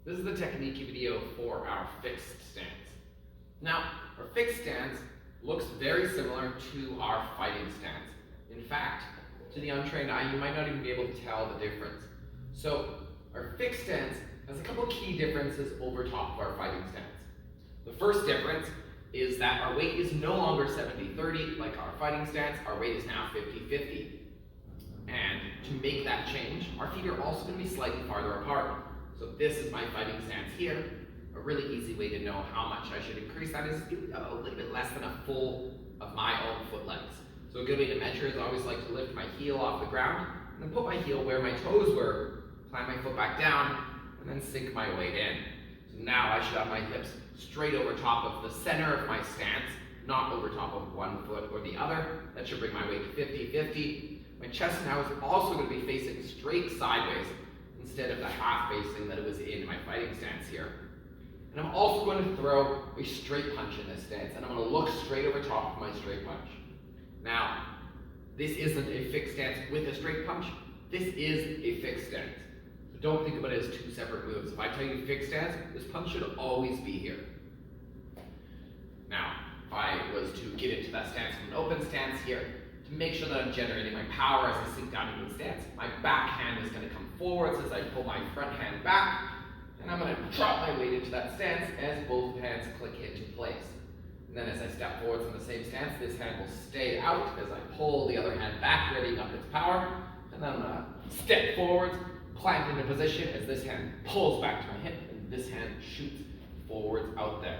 This is the technique video for our fixed stance. Now, our fixed stance looks very similar to our fighting stance. In fact, to the untrained eye, you might not even be able to tell the difference. So, our fixed stance has a couple key differences over top of our fighting stance. The first difference is that our weight is no longer 70-30 like our fighting stance. Our weight is now 50-50. And to make that change, our feet are also going to be slightly farther apart. So this is my fighting stance here. A really easy way to know how much I should increase that is a little bit less than a full of my own foot lengths. So a good way to measure is I always like to lift my heel off the ground and then put my heel where my toes were, plant my foot back down, and then sink my weight in. So now I should have my hips straight over top of the center of my stance, not over top of one foot or the other. That should bring my weight to 50-50. My chest now is also going to be facing straight sideways instead of the half facing that it was in my fighting stance here. And I'm also going to throw a straight punch in this stance, and I'm going to look straight over top of my straight punch. Now, this isn't a fixed stance with a straight punch. This is a fixed stance. So don't think about it as two separate moves. If I tell you fixed stance, this punch should always be here. Now, if I was to get into that stance from an open stance here, to make sure that I'm generating my power as I sink down into the stance, my back hand is going to come forwards as I pull my front hand back, and I'm going to drop my weight into that stance as both hands click into place. And then as I step forwards in the same stance, this hand will stay out as I pull the other hand back, readying up its power, and then I'm going to step forwards, plant into position as this hand pulls back to my hip, and this hand shoots forwards out there.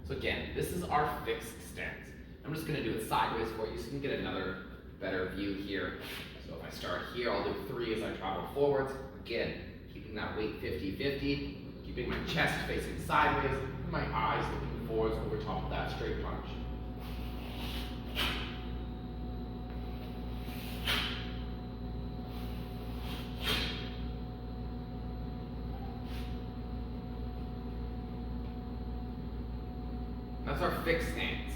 So again, this is our fixed stance. I'm just going to do it sideways for you so you can get another better view here. So if I start here, I'll do 3 as I travel forwards. Again, keeping that weight 50-50, keeping my chest facing sideways, and my eyes looking forwards over top of that straight punch. That's our fixed stance.